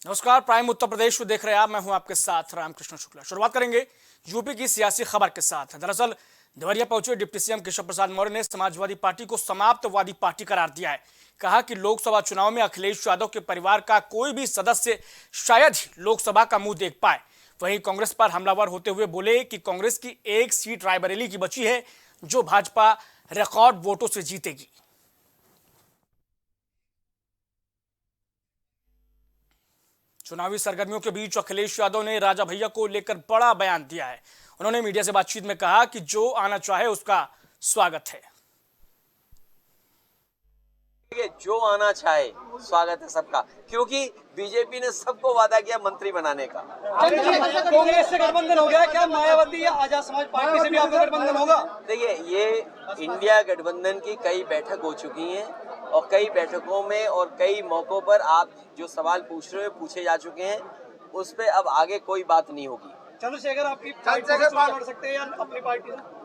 नमस्कार, प्राइम उत्तर प्रदेश को देख रहे हैं आप। मैं हूं आपके साथ रामकृष्ण शुक्ला। शुरुआत करेंगे यूपी की सियासी खबर के साथ। दरअसल देवरिया पहुंचे डिप्टी सीएम केशव प्रसाद मौर्य ने समाजवादी पार्टी को समाप्तवादी पार्टी करार दिया है। कहा कि लोकसभा चुनाव में अखिलेश यादव के परिवार का कोई भी सदस्य शायद ही लोकसभा का मुंह देख पाए। वहीं कांग्रेस पर हमलावर होते हुए बोले कि कांग्रेस की एक सीट रायबरेली की बची है, जो भाजपा रिकॉर्ड वोटों से जीतेगी। चुनावी सरगर्मियों के बीच अखिलेश यादव ने राजा भैया को लेकर बड़ा बयान दिया है। उन्होंने मीडिया से बातचीत में कहा कि जो आना चाहे उसका स्वागत है। जो आना चाहे स्वागत है सबका, क्योंकि बीजेपी ने सबको वादा किया मंत्री बनाने का। कांग्रेस से गठबंधन हो गया, क्या मायावती या आजाद समाज पार्टी से भी आपका गठबंधन होगा? देखिए, ये इंडिया गठबंधन की कई बैठक हो चुकी हैं और कई बैठकों में और कई मौकों पर आप जो सवाल पूछ रहे हो पूछे जा चुके हैं। उस पे अब आगे कोई बात नहीं होगी। चंद्रशेखर आपकी पार्टी से लड़ सकते हैं या अपनी पार्टी से?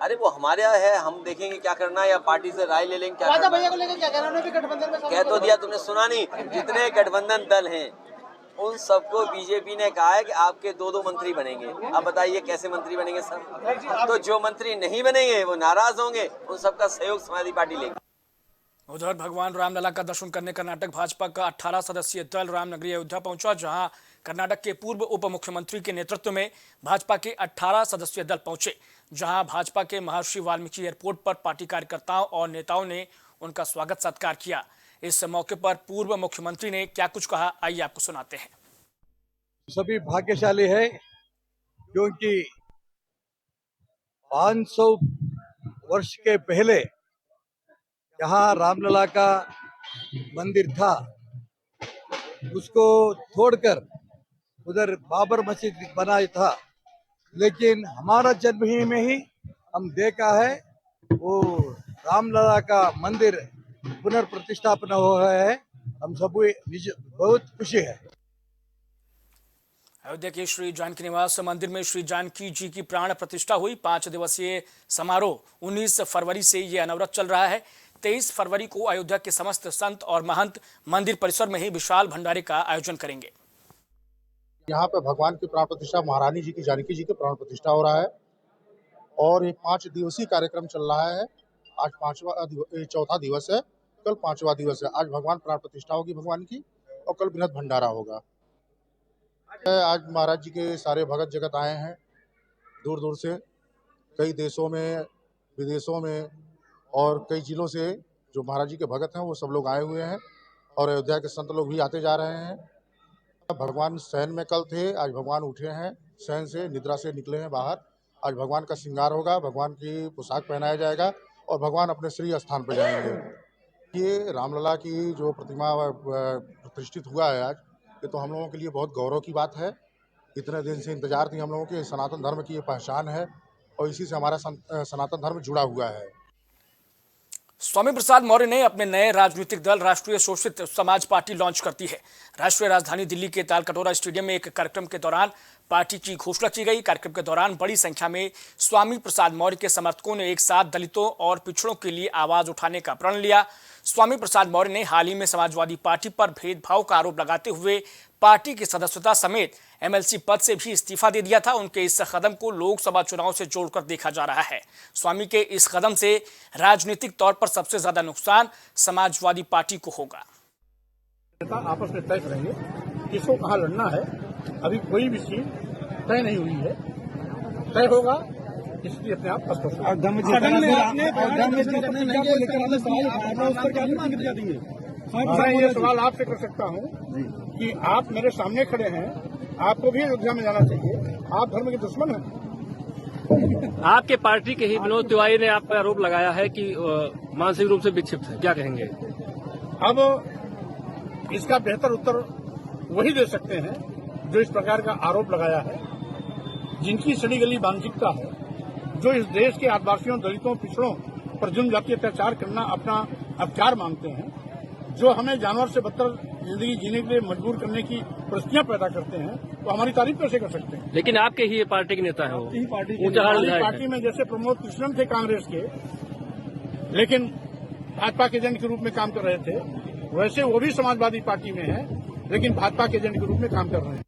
अरे वो हमारे यहाँ है, हम देखेंगे क्या करना है, या पार्टी से राय ले लेंगे क्या राजा करना भैया को लेकर क्या कहना है? उन्हें भी गठबंधन में कह तो दिया, तुमने सुना नहीं? जितने गठबंधन दल हैं उन सबको बीजेपी ने कहा है कि आपके दो मंत्री बनेंगे। अब बताइए कैसे मंत्री बनेंगे सब? तो जो मंत्री नहीं बनेंगे वो नाराज होंगे, उन सबका सहयोग समाजवादी पार्टी लेगी। उधर भगवान रामलला का दर्शन करने कर्नाटक भाजपा का 18 सदस्यीय दल रामनगरी अयोध्या पहुंचा, जहां कर्नाटक के पूर्व उप मुख्यमंत्री के नेतृत्व में भाजपा के 18 सदस्यीय दल पहुंचे, जहां भाजपा के महर्षि वाल्मीकि एयरपोर्ट पर पार्टी कार्यकर्ताओं और नेताओं ने उनका स्वागत सत्कार किया। इस मौके पर पूर्व मुख्यमंत्री ने क्या कुछ कहा, आइए आपको सुनाते हैं। सभी भाग्यशाली है, क्योंकि 500 वर्ष के पहले जहाँ रामलला का मंदिर था, उसको तोड़कर उधर बाबर मस्जिद बनाया था। लेकिन हमारा जन्मभूमि में ही हम देखा है वो रामलला का मंदिर पुनर्प्रतिष्ठापना हो रहा है। हम सभी बहुत खुशी है। अयोध्या के श्री जानकी निवास मंदिर में श्री जानकी जी की प्राण प्रतिष्ठा हुई। 5 दिवसीय समारोह 19 फरवरी से ये अनवरत चल रहा है। 23 फरवरी को अयोध्या के समस्त संत और महंत मंदिर परिसर में ही विशाल भंडारे का आयोजन करेंगे। यहाँ पे भगवान की प्राण प्रतिष्ठा, महारानी जी की, जानकी जी की प्राण प्रतिष्ठा हो रहा है और ये 5 दिवसीय कार्यक्रम चल रहा है। आज चौथा दिवस है, कल 5वां दिवस है। आज भगवान प्राण प्रतिष्ठा होगी भगवान की और कल बृहद भंडारा होगा। आज महाराज जी के सारे भगत जगत आए हैं दूर दूर से, कई देशों में, विदेशों में और कई जिलों से जो महाराज जी के भगत हैं वो सब लोग आए हुए हैं और अयोध्या के संत लोग भी आते जा रहे हैं। भगवान शयन में कल थे, आज भगवान उठे हैं शयन से, निद्रा से निकले हैं बाहर। आज भगवान का श्रृंगार होगा, भगवान की पोशाक पहनाया जाएगा और भगवान अपने श्री स्थान पर जाएंगे। ये रामलला की जो प्रतिमा प्रतिष्ठित हुआ है आज, ये तो हम लोगों के लिए बहुत गौरव की बात है। इतने दिन से इंतजार थी हम लोगों के। सनातन धर्म की ये पहचान है और इसी से हमारा सनातन धर्म जुड़ा हुआ है। स्वामी प्रसाद मौर्य ने अपने नए राजनीतिक दल राष्ट्रीय शोषित समाज पार्टी लॉन्च कर दी है। राष्ट्रीय राजधानी दिल्ली के तालकटोरा स्टेडियम में एक कार्यक्रम के दौरान पार्टी की घोषणा की गई। कार्यक्रम के दौरान बड़ी संख्या में स्वामी प्रसाद मौर्य के समर्थकों ने एक साथ दलितों और पिछड़ों के लिए आवाज उठाने का प्रण लिया। स्वामी प्रसाद मौर्य ने हाल ही में समाजवादी पार्टी पर भेदभाव का आरोप लगाते हुए पार्टी की सदस्यता समेत एमएलसी पद से भी इस्तीफा दे दिया था। उनके इस कदम को लोकसभा चुनाव से जोड़कर देखा जा रहा है। स्वामी के इस कदम से राजनीतिक तौर पर सबसे ज्यादा नुकसान समाजवादी पार्टी को होगा। आपस में तय करेंगे किसको कहाँ लड़ना है। अभी कोई भी चीज तय नहीं हुई है, तय होगा इसलिए अपने आप स्पष्ट मैं ये सवाल आपसे कर सकता हूँ कि आप मेरे सामने खड़े हैं, आपको भी अयोध्या में जाना चाहिए। आप धर्म के दुश्मन हैं। आपके पार्टी के ही विनोद तिवारी ने आप पर आरोप लगाया है कि मानसिक रूप से विक्षिप्त है, क्या कहेंगे? अब इसका बेहतर उत्तर वही दे सकते हैं जो इस प्रकार का आरोप लगाया है, जिनकी सड़ी गली मानसिकता है, जो इस देश के आदिवासियों, दलितों, पिछड़ों पर जुल्म जाति अत्याचार करना अपना अधिकार मानते हैं, जो हमें जानवर से बदतर जिंदगी जीने के लिए मजबूर करने की परिस्थितियां पैदा करते हैं, तो हमारी तारीफ कैसे कर सकते हैं? लेकिन आपके ही ये पार्टी के नेता है वो, पार्टी में जैसे प्रमोद कृष्णन थे कांग्रेस के, लेकिन भाजपा के एजेंट के रूप में काम कर रहे थे, वैसे वो भी समाजवादी पार्टी में है, लेकिन भाजपा के एजेंट के रूप में काम कर रहे हैं।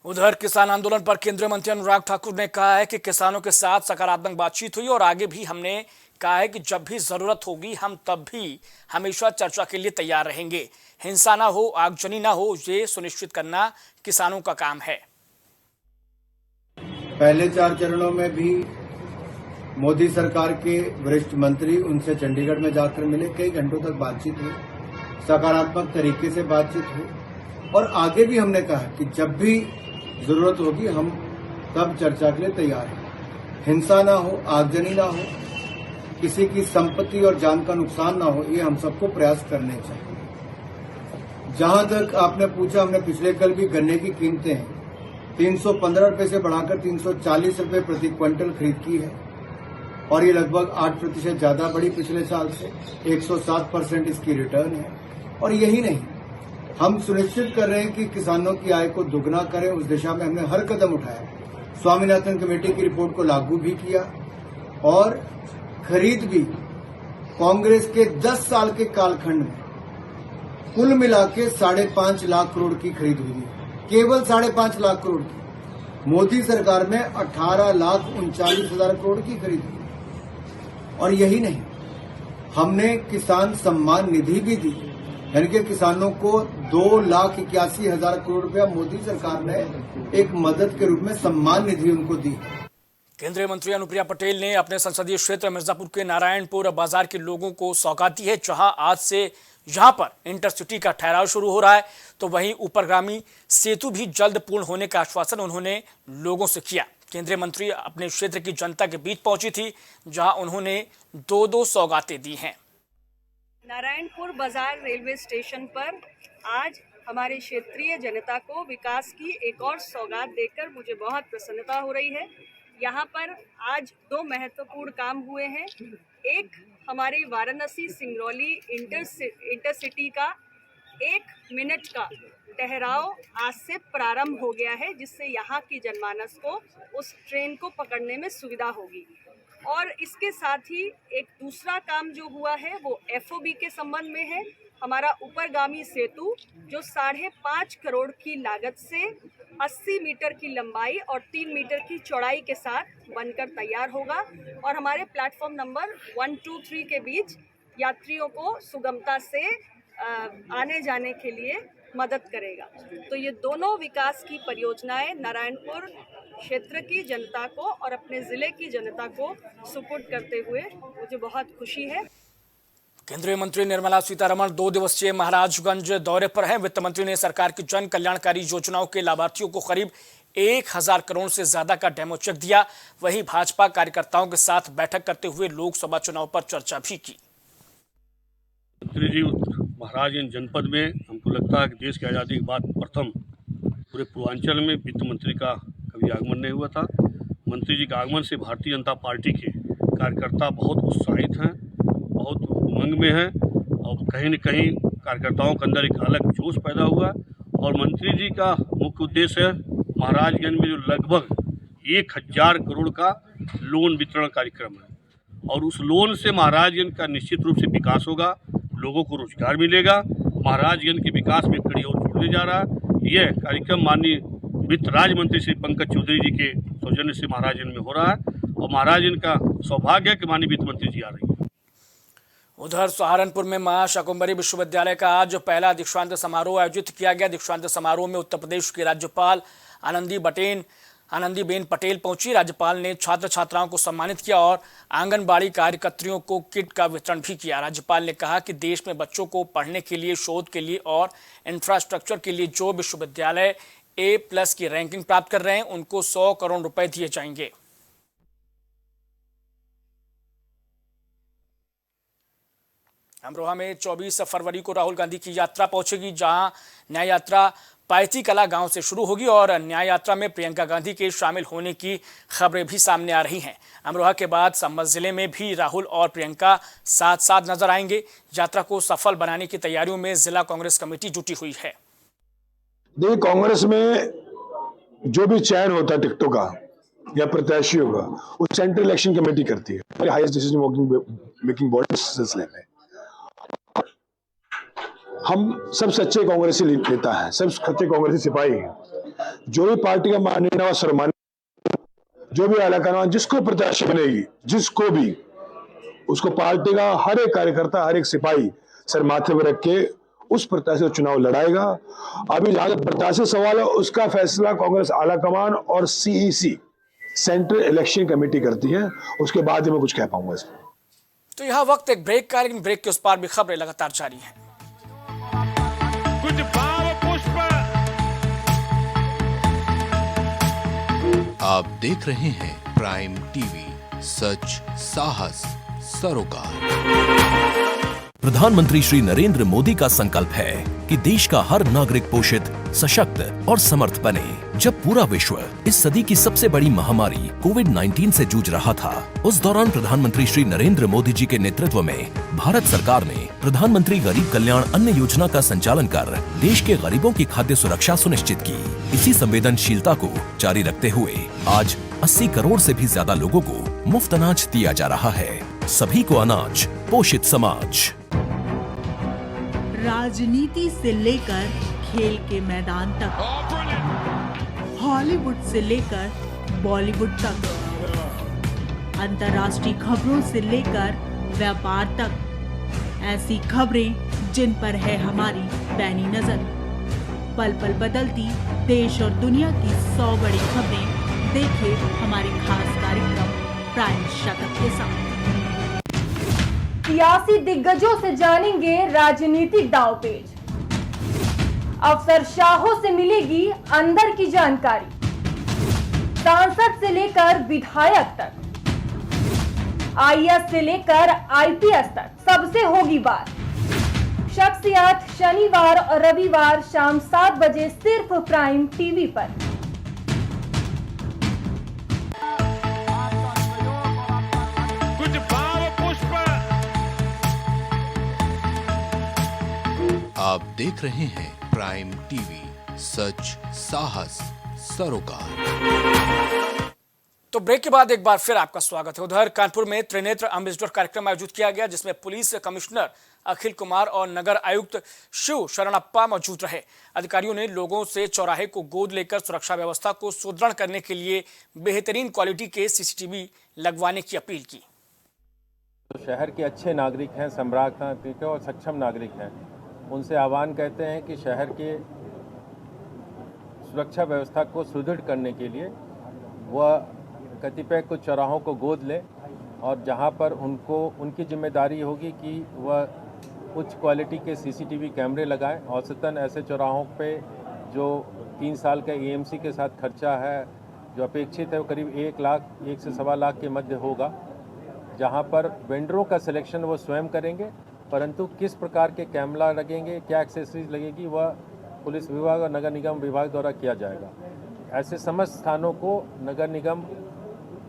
उधर किसान आंदोलन पर केंद्रीय मंत्री अनुराग ठाकुर ने कहा है कि किसानों के साथ सकारात्मक बातचीत हुई और आगे भी हमने कहा है कि जब भी जरूरत होगी हम तब भी हमेशा चर्चा के लिए तैयार रहेंगे। हिंसा ना हो, आगजनी ना हो, ये सुनिश्चित करना किसानों का काम है। पहले 4 चरणों में भी मोदी सरकार के वरिष्ठ मंत्री उनसे चंडीगढ़ में जाकर मिले, कई घंटों तक बातचीत हुई, सकारात्मक तरीके से बातचीत हुई और आगे भी हमने कहा कि जब भी जरूरत होगी हम तब चर्चा के लिए तैयार हैं। हिंसा ना हो, आगजनी ना हो, किसी की संपत्ति और जान का नुकसान ना हो, ये हम सबको प्रयास करने चाहिए। जहां तक आपने पूछा, हमने पिछले कल भी गन्ने की कीमतें 315 रुपए से बढ़ाकर 340 रुपए प्रति क्विंटल खरीद की है और ये लगभग 8% ज्यादा बढ़ी पिछले साल से। 107% इसकी रिटर्न है और यही नहीं, हम सुनिश्चित कर रहे हैं कि किसानों की आय को दुगना करें। उस दिशा में हमने हर कदम उठाया। स्वामीनाथन कमेटी की रिपोर्ट को लागू भी किया और खरीद भी कांग्रेस के 10 साल के कालखंड में कुल मिला के 5.5 लाख करोड़ की खरीद हुई है, केवल 5.5 लाख करोड़ की। मोदी सरकार में 18,39,000 करोड़ की खरीद हुई और यही नहीं, हमने किसान सम्मान निधि भी दी, यानी कि किसानों को 2,81,000 करोड़ रुपया मोदी सरकार ने एक मदद के रूप में सम्मान निधि उनको दी। केंद्रीय मंत्री अनुप्रिया पटेल ने अपने संसदीय क्षेत्र मिर्जापुर के नारायणपुर बाजार के लोगों को सौगात दी है, जहां आज से यहां पर इंटरसिटी का ठहराव शुरू हो रहा है, तो वहीं ऊपरगामी सेतु भी जल्द पूर्ण होने का आश्वासन उन्होंने लोगों से किया। केंद्रीय मंत्री अपने क्षेत्र की जनता के बीच पहुंची थी, जहां उन्होंने 2-2 सौगातें दी हैं। नारायणपुर बाजार रेलवे स्टेशन पर आज हमारे क्षेत्रीय जनता को विकास की एक और सौगात देकर मुझे बहुत प्रसन्नता हो रही है। यहाँ पर आज 2 महत्वपूर्ण काम हुए हैं। एक, हमारे वाराणसी सिंगरौली इंटरसिटी का 1 मिनट का ठहराव आज से प्रारंभ हो गया है, जिससे यहाँ की जनमानस को उस ट्रेन को पकड़ने में सुविधा होगी। और इसके साथ ही एक दूसरा काम जो हुआ है वो FOB के संबंध में है। हमारा ऊपरगामी सेतु जो 5.5 करोड़ की लागत से 80 मीटर की लंबाई और 3 मीटर की चौड़ाई के साथ बनकर तैयार होगा और हमारे प्लेटफॉर्म नंबर 1, 2, 3 के बीच यात्रियों को सुगमता से आने जाने के लिए मदद करेगा। तो ये दोनों विकास की परियोजनाएं नारायणपुर क्षेत्र की जनता को और अपने जिले की जनता को सुपुर्द करते हुए मुझे बहुत खुशी है। केंद्रीय मंत्री निर्मला सीतारमण 2 दिवसीय महाराजगंज दौरे पर हैं। वित्त मंत्री ने सरकार की जन कल्याणकारी योजनाओं के लाभार्थियों को करीब 1,000 करोड़ से ज्यादा का डेमो चेक दिया। वहीं भाजपा कार्यकर्ताओं के साथ बैठक करते हुए लोकसभा चुनाव पर चर्चा भी की। मंत्री जी महाराजगंज जनपद में हमको लगता है कि देश की आज़ादी के बाद प्रथम पूरे पूर्वांचल में वित्त मंत्री का कभी आगमन नहीं हुआ था। मंत्री जी के आगमन से भारतीय जनता पार्टी के कार्यकर्ता बहुत उत्साहित हैं, बहुत उमंग में हैं और कहीं न कहीं कार्यकर्ताओं के अंदर एक अलग जोश पैदा हुआ। और मंत्री जी का मुख्य उद्देश्य है महाराजगंज में जो लगभग 1,000 करोड़ का लोन वितरण कार्यक्रम है और उस लोन से महाराजगंज का निश्चित रूप से विकास होगा, लोगों को रोजगार मिलेगा, महाराजगंज के विकास में कड़ी और जुड़ने जा रहा है। यह कार्यक्रम माननीय वित्त राज्य मंत्री श्री पंकज चौधरी जी के सौजन्य से महाराजगंज में हो रहा है और महाराजगंज का सौभाग्य है कि माननीय वित्त मंत्री जी आ रही है। उधर सहारनपुर में मां शाकुंभरी विश्वविद्यालय का आज पहला दीक्षांत समारोह आयोजित किया गया। दीक्षांत समारोह में उत्तर प्रदेश की राज्यपाल आनंदीबेन पटेल पहुंची। राज्यपाल ने छात्र छात्राओं को सम्मानित किया और आंगनबाड़ी कार्यकर्तियों को किट का वितरण भी किया। राज्यपाल ने कहा कि देश में बच्चों को पढ़ने के लिए, शोध के लिए और इंफ्रास्ट्रक्चर के लिए जो विश्वविद्यालय A+ की रैंकिंग प्राप्त कर रहे हैं उनको 100 करोड़ रुपए दिए जाएंगे। अमरोहा में 24 फरवरी को राहुल गांधी की यात्रा पहुंचेगी, जहां न्याय यात्रा पायती कला गांव से शुरू होगी और न्याय यात्रा में प्रियंका गांधी के शामिल होने की खबरें भी सामने आ रही हैं। अमरोहा के बाद संभल जिले में भी राहुल और प्रियंका साथ साथ नजर आएंगे। यात्रा को सफल बनाने की तैयारियों में जिला कांग्रेस कमेटी जुटी हुई है। देखिए, कांग्रेस में जो भी चयन होता है टिकटों का या प्रत्याशियों का, वो सेंट्रल इलेक्शन कमेटी करती है, हाईएस्ट डिसीजन मेकिंग बॉडी इस सिलसिले में। हम सब सच्चे कांग्रेसी नेता हैं, सब सच्चे कांग्रेसी सिपाही हैं। जो भी पार्टी का माननीय व सम्मानित, जो भी आलाकमान जिसको प्रत्याशी बनेगी, जिसको भी, उसको पार्टी का हर एक कार्यकर्ता, हर एक सिपाही सर माथे पर रख के उस प्रत्याशी से चुनाव लड़ाएगा। अभी जहां तक प्रत्याशी सवाल है, उसका फैसला कांग्रेस आलाकमान और CEC सेंट्रल इलेक्शन कमेटी करती है। उसके बाद ही मैं कुछ कह पाऊंगा इसमें। तो यह वक्त एक ब्रेक का है, लेकिन ब्रेक के उस पार भी खबरें लगातार जारी हैं। कुछ भाव पुष्प। आप देख रहे हैं प्राइम टीवी, सच साहस सरोकार। प्रधानमंत्री श्री नरेंद्र मोदी का संकल्प है कि देश का हर नागरिक पोषित, सशक्त और समर्थ बने। जब पूरा विश्व इस सदी की सबसे बड़ी महामारी कोविड-19 से जूझ रहा था, उस दौरान प्रधानमंत्री श्री नरेंद्र मोदी जी के नेतृत्व में भारत सरकार ने प्रधानमंत्री गरीब कल्याण अन्न योजना का संचालन कर देश के गरीबों की खाद्य सुरक्षा सुनिश्चित की। इसी संवेदनशीलता को जारी रखते हुए आज 80 करोड़ से भी ज्यादा लोगों को मुफ्त अनाज दिया जा रहा है। सभी को अनाज, पोषित समाज। राजनीति से लेकर खेल के मैदान तक, हॉलीवुड से लेकर बॉलीवुड तक, अंतर्राष्ट्रीय खबरों से लेकर व्यापार तक, ऐसी खबरें जिन पर है हमारी पैनी नजर। पल पल बदलती देश और दुनिया की 100 बड़ी खबरें देखिए हमारे खास कार्यक्रम प्राइम शतक के साथ। सियासी दिग्गजों से जानेंगे राजनीतिक दांवपेच, अफसरशाहों से मिलेगी अंदर की जानकारी, सांसद से लेकर विधायक तक, IAS से लेकर IPS तक सबसे होगी बात। शख्सियत शनिवार और रविवार शाम 7 बजे सिर्फ प्राइम टीवी पर। कुछ भाव पुष्प। आप देख रहे हैं प्राइम टीवी, सच साहस सरोकार। तो ब्रेक के बाद एक बार फिर आपका स्वागत है। उधर कानपुर में त्रिनेत्र अम्बेसडर कार्यक्रम आयोजित किया गया, जिसमें पुलिस कमिश्नर अखिल कुमार और नगर आयुक्त शिव शरणप्पा मौजूद रहे। अधिकारियों ने लोगों से चौराहे को गोद लेकर सुरक्षा व्यवस्था को सुदृढ़ करने के लिए बेहतरीन क्वालिटी के CCTV लगवाने की अपील की। तो शहर के अच्छे नागरिक हैं, सम्राट नागरिक और सक्षम नागरिक हैं, उनसे आह्वान कहते हैं कि शहर के सुरक्षा व्यवस्था को सुदृढ़ करने के लिए वह कतिपय कुछ चौराहों को गोद लें और जहां पर उनकी जिम्मेदारी होगी कि वह उच्च क्वालिटी के CCTV कैमरे लगाएं। औसतन ऐसे चौराहों पे जो 3 साल का AMC के साथ खर्चा है जो अपेक्षित है वो करीब 1 लाख 1 से 1.25 लाख के मध्य होगा, जहां पर वेंडरों का सिलेक्शन वो स्वयं करेंगे, परंतु किस प्रकार के कैमरा लगेंगे, क्या एक्सेसरीज लगेगी, वह पुलिस विभाग और नगर निगम विभाग द्वारा किया जाएगा। ऐसे समस्त स्थानों को नगर निगम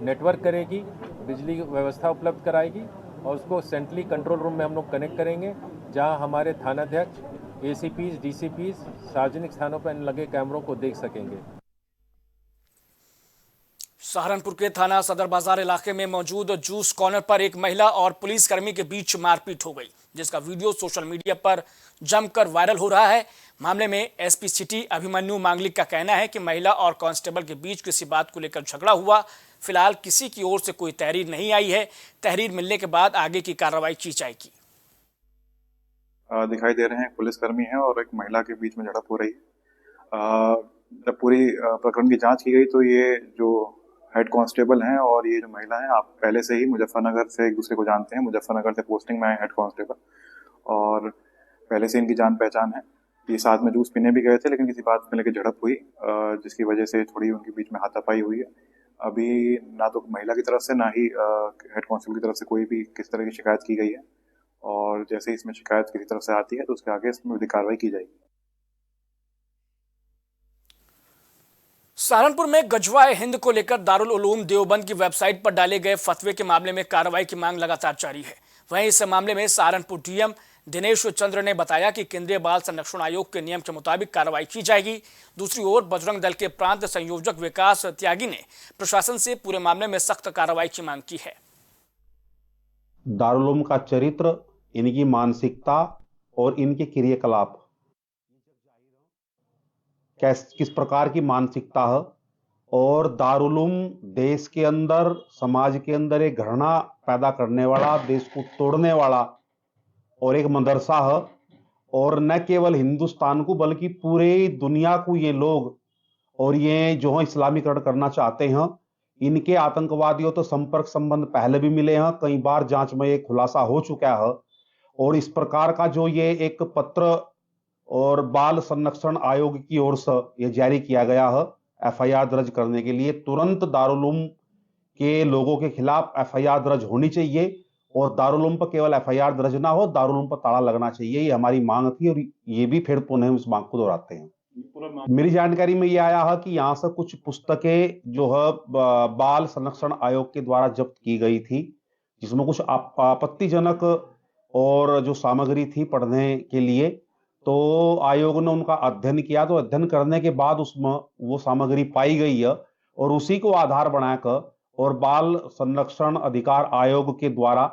नेटवर्क करेगी, बिजली व्यवस्था उपलब्ध कराएगी और उसको सेंट्रली कंट्रोल रूम में हम लोग कनेक्ट करेंगे, जहां हमारे थानाध्यक्ष, ACPs, DCPs सार्वजनिक स्थानों पर लगे कैमरों को देख सकेंगे। सहारनपुर के थाना सदर बाजार इलाके में मौजूद जूस कॉर्नर पर एक महिला और पुलिसकर्मी के बीच मारपीट हो गई, जिसका वीडियो सोशल मीडिया पर जमकर वायरल हो रहा है। मामले में SP सिटी अभिमन्यु मांगलिक का कहना है कि महिला और कांस्टेबल के बीच किसी बात को लेकर झगड़ा हुआ। फिलहाल किसी की ओर से कोई तहरीर नहीं आई है। तहरीर मिलने के बाद आगे की कार्रवाई की जाएगी। दिखाई दे रहे हैं पुलिसकर्मी हैं और एक महिला के बीच में झड़प हो रही है। जब पूरी प्रकरण की जांच की गई तो ये जो हेड कांस्टेबल हैं और ये जो महिला है, आप पहले से ही मुजफ्फरनगर से एक दूसरे को जानते हैं। मुजफ्फरनगर से पोस्टिंग में आए हेड कांस्टेबल और पहले से इनकी जान पहचान है। ये साथ में जूस पीने भी गए थे, लेकिन किसी बात में लेकर झड़प हुई, जिसकी वजह से थोड़ी उनके बीच में हाथापाई हुई है। अभी ना तो महिला की तरफ से ना ही हेड कांस्टेबल की तरफ से कोई भी किस तरह की शिकायत की गई है, और जैसे ही इसमें शिकायत किसी तरफ से आती है तो उसके आगे इसमें विधिक कार्रवाई की जाएगी। सहारनपुर में गजवाए हिंद को लेकर दारुल उलूम देवबंद की वेबसाइट पर डाले गए फतवे के मामले में कार्रवाई की मांग लगातार जारी है। वहीं इस मामले में सहारनपुर DM दिनेश चंद्र ने बताया कि केंद्रीय बाल संरक्षण आयोग के नियम के मुताबिक कार्रवाई की जाएगी। दूसरी ओर बजरंग दल के प्रांत संयोजक विकास त्यागी ने प्रशासन से पूरे मामले में सख्त कार्रवाई की मांग की है। दारुल उलूम का चरित्र, इनकी मानसिकता और इनके क्रियाकलाप किस प्रकार की मानसिकता है, और दारुल देश के अंदर, समाज के अंदर एक घृणा पैदा करने वाला, देश को तोड़ने वाला और एक मदरसा है। और न केवल हिंदुस्तान को बल्कि पूरे दुनिया को ये लोग और ये जो है इस्लामीकरण करना चाहते हैं। इनके आतंकवादियों तो संपर्क संबंध पहले भी मिले हैं, कई बार जांच में ये खुलासा हो चुका है। और इस प्रकार का जो ये एक पत्र और बाल संरक्षण आयोग की ओर से ये जारी किया गया है एफआईआर दर्ज करने के लिए, तुरंत दारुल के लोगों के खिलाफ एफआईआर दर्ज होनी चाहिए। और दारुल पर केवल एफआईआर दर्ज ना हो, दारुल पर ताला लगना चाहिए, ये हमारी मांग थी। और ये भी फिर पुनः इस मांग को दोहराते हैं। मेरी जानकारी में ये आया है कि यहाँ से कुछ पुस्तकें जो है बाल संरक्षण आयोग के द्वारा जब्त की गई थी, जिसमें कुछ आपत्तिजनक और जो सामग्री थी पढ़ने के लिए, तो आयोग ने उनका अध्ययन किया। तो अध्ययन करने के बाद उसमें वो सामग्री पाई गई है और उसी को आधार बनाकर और बाल संरक्षण अधिकार आयोग के द्वारा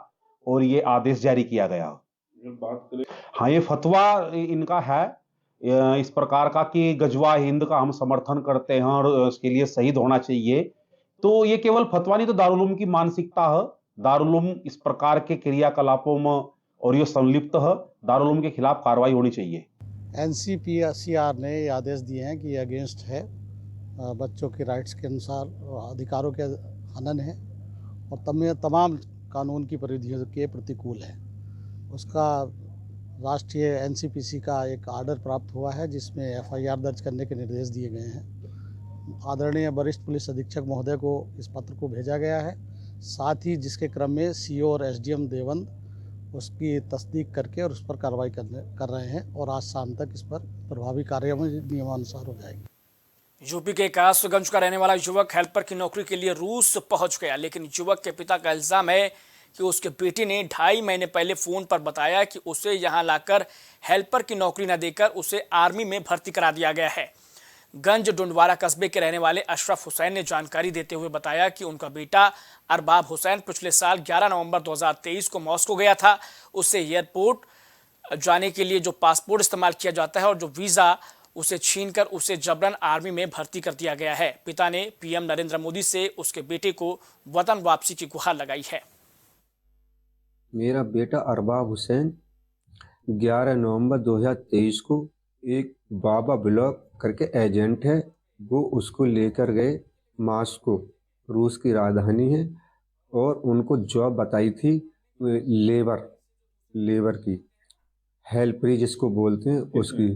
और ये आदेश जारी किया गया। हाँ, ये फतवा इनका है इस प्रकार का कि गजवा हिंद का हम समर्थन करते हैं और इसके लिए शहीद होना चाहिए। तो ये केवल फतवा नहीं, तो दारुल की मानसिकता है। दारुल इस प्रकार के क्रियाकलापों में और ये संलिप्त है। दारुल के खिलाफ कार्रवाई होनी चाहिए। एनसीपीसीआर ने ये आदेश दिए हैं कि अगेंस्ट है, बच्चों के राइट्स के अनुसार अधिकारों के हनन है और तमाम कानून की परिधियों के प्रतिकूल है। उसका राष्ट्रीय एनसीपीसी का एक आर्डर प्राप्त हुआ है, जिसमें एफआईआर दर्ज करने के निर्देश दिए गए हैं। आदरणीय वरिष्ठ पुलिस अधीक्षक महोदय को इस पत्र को भेजा गया है। साथ ही जिसके क्रम में सीओ और एसडीएम देवबंद उसकी तस्दीक करके और उस पर कार्रवाई कर रहे हैं और आज शाम तक इस पर प्रभावी कार्रवाई नियमानुसार हो जाएगी। यूपी के कासगंज का रहने वाला युवक हेल्पर की नौकरी के लिए रूस पहुंच गया, लेकिन युवक के पिता का इल्जाम है कि उसके बेटे ने 2.5 महीने पहले फोन पर बताया कि उसे यहां लाकर हेल्पर की नौकरी न देकर उसे आर्मी में भर्ती करा दिया गया है। गंज डुंडवारा कस्बे के रहने वाले अशरफ हुसैन ने जानकारी देते हुए बताया कि उनका बेटा अरबाब हुसैन पिछले साल 11 नवंबर 2023 को मॉस्को गया था। उससे एयरपोर्ट जाने के लिए जो पासपोर्ट इस्तेमाल किया जाता है और जो वीज़ा, उसे छीनकर उसे जबरन आर्मी में भर्ती कर दिया गया है। पिता ने पीएम नरेंद्र मोदी से उसके बेटे को वतन वापसी की गुहार लगाई है। मेरा बेटा अरबाब हुसैन 11 नवंबर 2023 को एक बाबा ब्लॉक करके एजेंट है, वो उसको लेकर गए मॉस्को, रूस की राजधानी है, और उनको जॉब बताई थी लेबर की, हेल्परी जिसको बोलते हैं उसकी।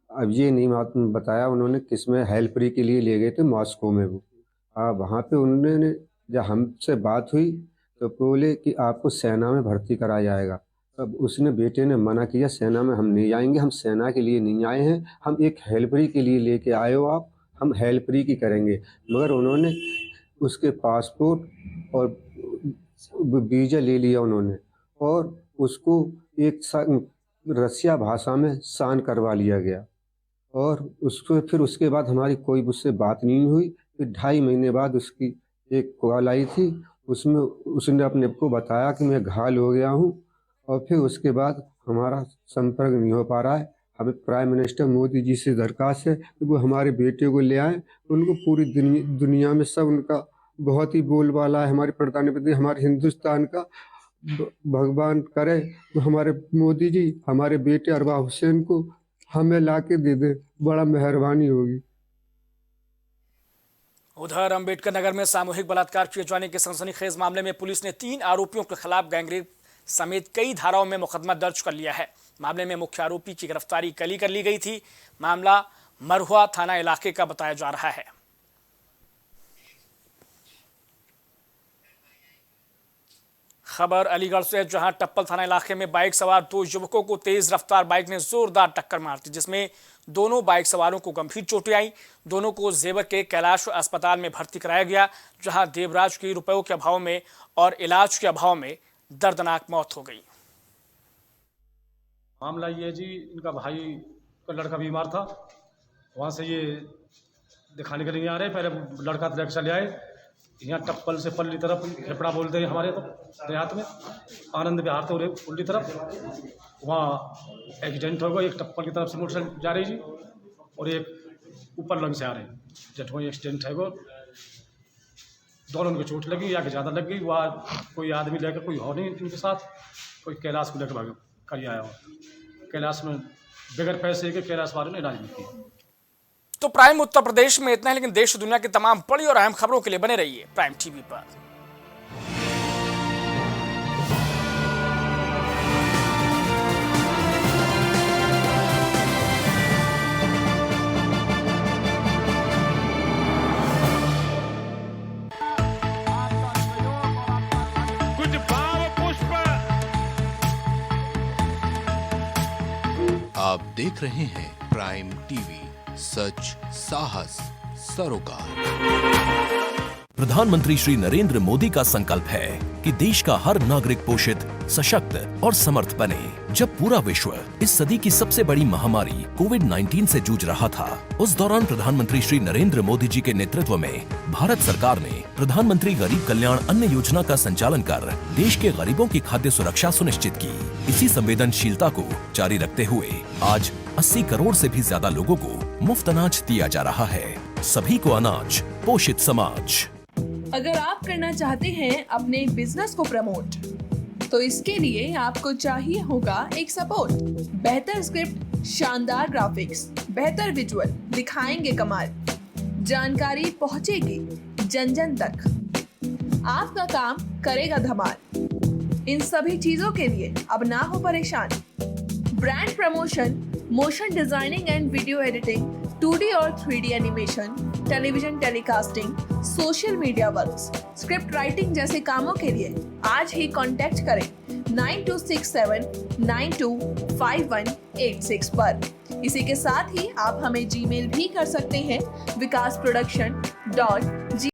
अब ये नहीं बताया उन्होंने किस में हेल्परी के लिए ले गए थे मॉस्को में। वो वहाँ पे उन्होंने जब हमसे बात हुई तो बोले कि आपको सेना में भर्ती कराया जाएगा। अब उसने बेटे ने मना किया, सेना में हम नहीं जाएंगे, हम सेना के लिए नहीं आए हैं, हम एक हेल्परी के लिए लेके आए हो आप, हम हेल्परी की करेंगे। मगर उन्होंने उसके पासपोर्ट और वीज़ा ले लिया उन्होंने, और उसको एक रसिया भाषा में साइन करवा लिया गया। और उसको फिर उसके बाद हमारी कोई उससे बात नहीं हुई। फिर 2.5 महीने बाद उसकी एक कॉल आई थी, उसमें उसने अपने को बताया कि मैं घायल हो गया हूँ, और फिर उसके बाद हमारा संपर्क नहीं हो पा रहा है। हमें प्राइम मिनिस्टर मोदी जी से दरख्वास्त है कि वो हमारे बेटे को ले आएँ। उनको पूरी दुनिया में सब उनका बहुत ही बोलबाला है, हमारे प्रधानमंत्री हमारे हिंदुस्तान का। भगवान करे तो हमारे मोदी जी हमारे बेटे अरबाब हुसैन को हमें ला के दे दे, बड़ा मेहरबानी होगी। उधर अंबेडकर नगर में सामूहिक बलात्कार किए जाने के सनसनीखेज मामले में पुलिस ने 3 आरोपियों के खिलाफ गैंगरेप समेत कई धाराओं में मुकदमा दर्ज कर लिया है। मामले में मुख्य आरोपी की गिरफ्तारी कल ही कर ली गई थी। मामला मरहुआ थाना इलाके का बताया जा रहा है। खबर अलीगढ़ से, जहां टप्पल थाना इलाके में बाइक सवार 2 युवकों को तेज रफ्तार बाइक ने जोरदार टक्कर मार दी, जिसमें दोनों बाइक सवारों को गंभीर चोटें आई। दोनों को जेवर के कैलाश अस्पताल में भर्ती कराया गया, जहां देवराज की रुपयों के अभाव में और इलाज के अभाव में दर्दनाक मौत हो गई। मामला ये जी, इनका भाई का लड़का बीमार था, वहाँ से ये दिखाने के लिए आ रहे, पहले लड़का रिक्शा ले आए, यहाँ टप्पल से पल्ली तरफ हेपड़ा बोलते हैं हमारे तो देहात में, आनंद विहार तो उल्टी तरफ वहाँ एक्सीडेंट हो गया। एक टप्पल की तरफ से मोटरसाइकिल जा रही जी और एक ऊपर लंग से आ रहे जेठों एक्सीडेंट है वो, दोनों को चोट लगी या कि ज़्यादा लग गई। वहाँ कोई आदमी लेकर कोई हो नहीं इनके साथ, कोई कैलाश को लेकर भाग कर आया हो। कैलाश में बगैर पैसे के कैलाश वालों ने इलाज नहीं किया। तो प्राइम उत्तर प्रदेश में इतना है, लेकिन देश दुनिया की तमाम बड़ी और अहम खबरों के लिए बने रहिए प्राइम टीवी पर। कुछ भाव पुष्प। आप देख रहे हैं प्राइम टीवी, सच साहस सरोकार। प्रधानमंत्री श्री नरेंद्र मोदी का संकल्प है कि देश का हर नागरिक पोषित, सशक्त और समर्थ बने। जब पूरा विश्व इस सदी की सबसे बड़ी महामारी कोविड-19 से जूझ रहा था, उस दौरान प्रधानमंत्री श्री नरेंद्र मोदी जी के नेतृत्व में भारत सरकार ने प्रधानमंत्री गरीब कल्याण अन्न योजना का संचालन कर देश के गरीबों की खाद्य सुरक्षा सुनिश्चित की। इसी संवेदनशीलता को जारी रखते हुए आज 80 करोड़ से भी ज्यादा लोगों को मुफ्त अनाज दिया जा रहा है। सभी को अनाज, पोषित समाज। अगर आप करना चाहते हैं अपने बिजनेस को प्रमोट, तो इसके लिए आपको चाहिए होगा एक सपोर्ट। बेहतर स्क्रिप्ट, शानदार ग्राफिक्स, बेहतर विजुअल दिखाएंगे कमाल, जानकारी पहुंचेगी जन जन तक, आपका काम करेगा धमाल। इन सभी चीजों के लिए अब ना हो परेशान। Brand promotion, motion designing and video editing, 2D और 3D animation, television telecasting, social media works, script writing जैसे कामों के लिए आज ही कांटेक्ट करें 9267925186 पर। इसी के साथ ही आप हमें जीमेल भी कर सकते हैं vikas production.g